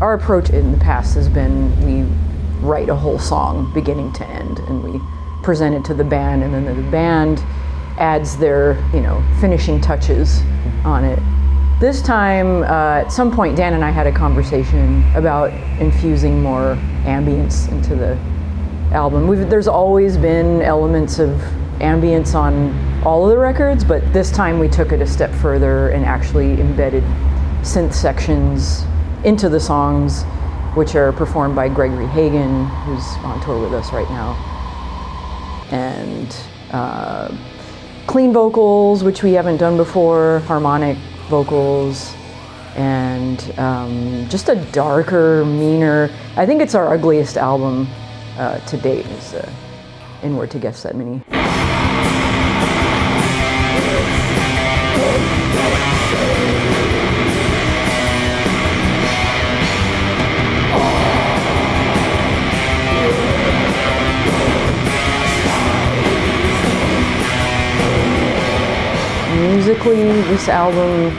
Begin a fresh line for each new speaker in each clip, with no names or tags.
Our approach in the past has been we write a whole song beginning to end and we present it to the band, and then the band adds their, finishing touches on it. This time, at some point, Dan and I had a conversation about infusing more ambience into the album. There's always been elements of ambience on all of the records, but this time we took it a step further and actually embedded synth sections into the songs, which are performed by Gregory Hagen, who's on tour with us right now. And clean vocals, which we haven't done before, harmonic vocals, and just a darker, meaner. I think it's our ugliest album to date, is Inward to Gethsemane. Musically, this album,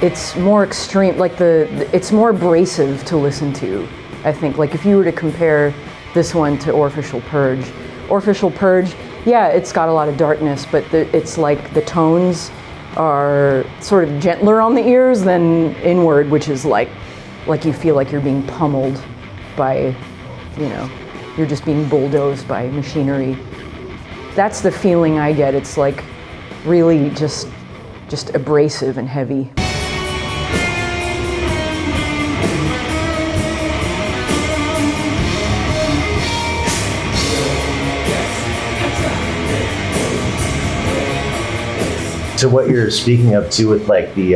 it's more extreme, it's more abrasive to listen to, I think. Like if you were to compare this one to Orphical Purge, yeah, it's got a lot of darkness, but it's like the tones are sort of gentler on the ears than Inward, which is like you feel like you're being pummeled by, you're just being bulldozed by machinery. That's the feeling I get. It's like really just abrasive and heavy.
To what you're speaking of too, with like the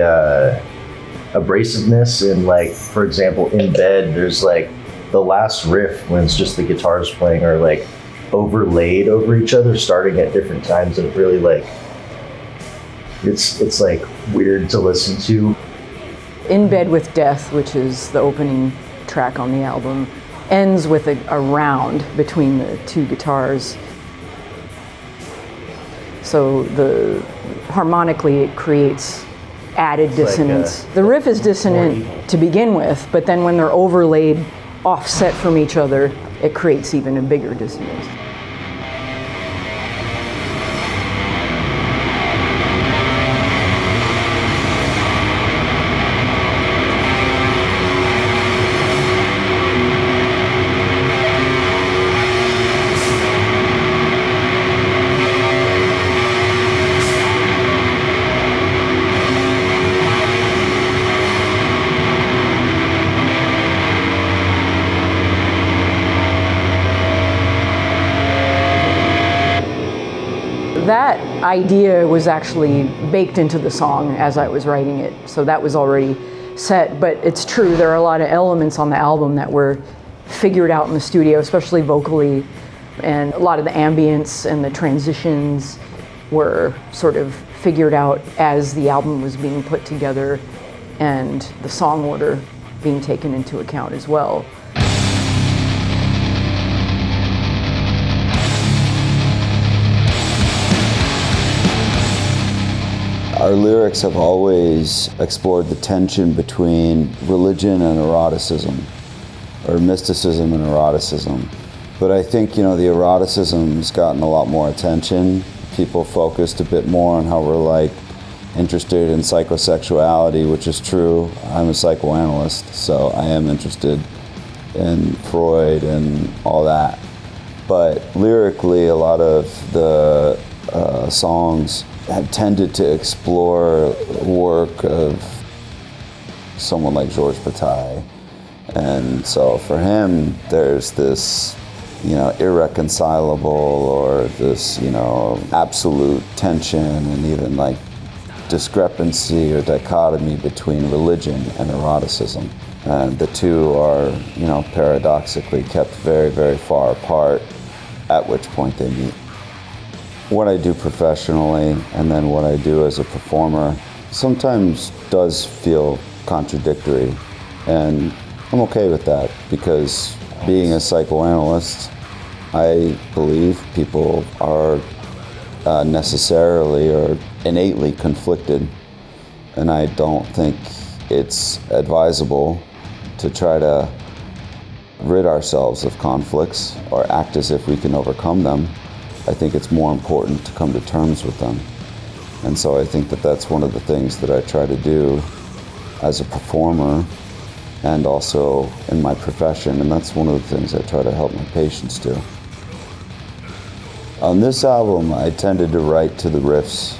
abrasiveness, and like, for example, in Bed, there's like the last riff when it's just the guitars playing are like overlaid over each other, starting at different times, and it really like it's like weird to listen to.
In Bed with Death, which is the opening track on the album, ends with a round between the two guitars. So harmonically it creates added dissonance. The riff is dissonant to begin with, but then when they're overlaid, offset from each other, it creates even a bigger dissonance. That idea was actually baked into the song as I was writing it, so that was already set. But it's true, there are a lot of elements on the album that were figured out in the studio, especially vocally, and a lot of the ambience and the transitions were sort of figured out as the album was being put together, and the song order being taken into account as well.
Our lyrics have always explored the tension between religion and eroticism, or mysticism and eroticism. But I think, the eroticism has gotten a lot more attention. People focused a bit more on how we're interested in psychosexuality, which is true. I'm a psychoanalyst, so I am interested in Freud and all that. But lyrically, a lot of the songs have tended to explore work of someone like Georges Bataille. And so for him, there's this, irreconcilable, or this, absolute tension and even discrepancy or dichotomy between religion and eroticism. And the two are, paradoxically kept very, very far apart, at which point they meet. What I do professionally and then what I do as a performer sometimes does feel contradictory, and I'm okay with that, because being a psychoanalyst, I believe people are necessarily or innately conflicted, and I don't think it's advisable to try to rid ourselves of conflicts or act as if we can overcome them. I think it's more important to come to terms with them. And so I think that that's one of the things that I try to do as a performer and also in my profession, and that's one of the things I try to help my patients do. On this album, I tended to write to the riffs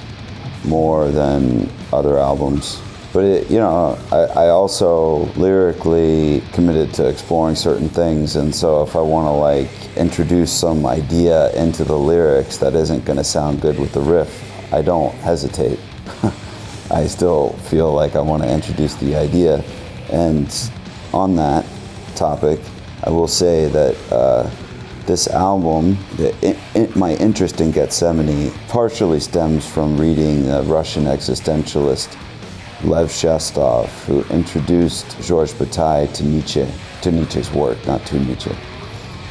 more than other albums. But I also lyrically committed to exploring certain things, and so if I want to introduce some idea into the lyrics that isn't going to sound good with the riff, I don't hesitate. I still feel like I want to introduce the idea. And on that topic, I will say that this album, my interest in Gethsemane partially stems from reading the Russian existentialist Lev Shestov, who introduced Georges Bataille to Nietzsche's work, not to Nietzsche.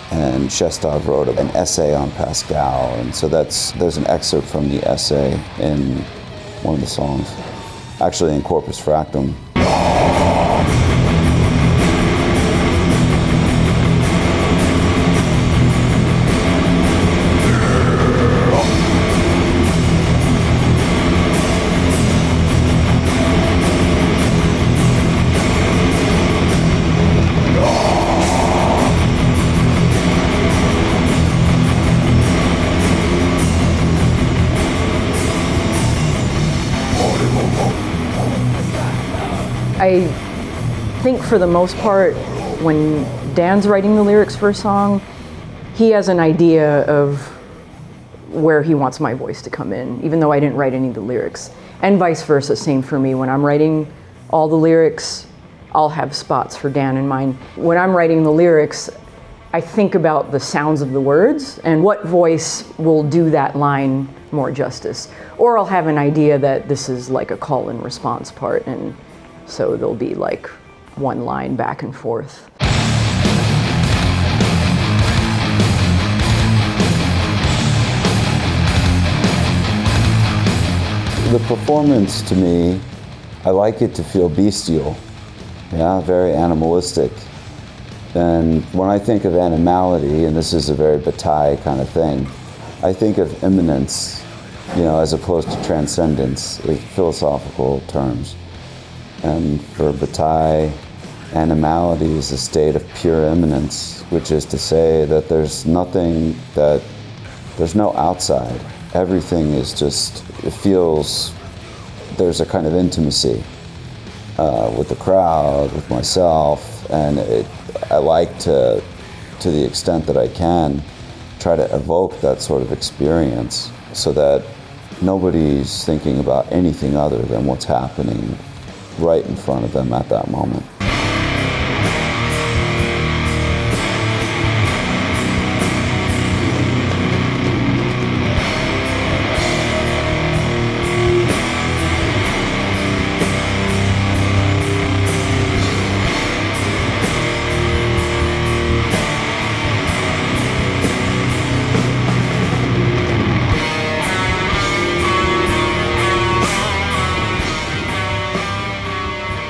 And Shestov wrote an essay on Pascal, and so there's an excerpt from the essay in one of the songs, actually in Corpus Fractum.
I think for the most part, when Dan's writing the lyrics for a song, he has an idea of where he wants my voice to come in, even though I didn't write any of the lyrics. And vice versa, same for me. When I'm writing all the lyrics, I'll have spots for Dan in mind. When I'm writing the lyrics, I think about the sounds of the words and what voice will do that line more justice. Or I'll have an idea that this is like a call and response part, and so there'll be like one line back and forth.
The performance, to me, I like it to feel bestial, very animalistic. And when I think of animality, and this is a very Bataille kind of thing, I think of immanence, as opposed to transcendence, in philosophical terms. And for Bataille, animality is a state of pure immanence, which is to say that there's no outside. Everything is just, it feels, there's a kind of intimacy with the crowd, with myself, and I like to the extent that I can, try to evoke that sort of experience so that nobody's thinking about anything other than what's happening right in front of them at that moment.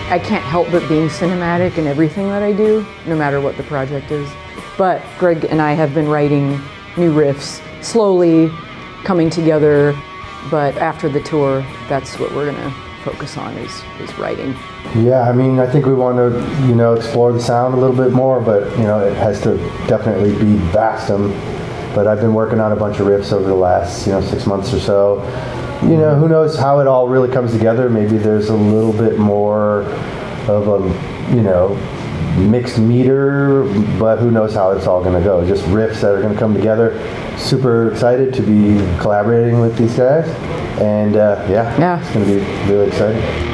I can't help but being cinematic in everything that I do, no matter what the project is. But Greg and I have been writing new riffs, slowly coming together, but after the tour, that's what we're gonna focus on is writing.
Yeah, I think we want to, explore the sound a little bit more, but, it has to definitely be VASTUM. But I've been working on a bunch of riffs over the last, 6 months or so. Who knows how it all really comes together. Maybe there's a little bit more of a, mixed meter, but who knows how it's all going to go. Just riffs that are going to come together. Super excited to be collaborating with these guys. And it's going to be really exciting.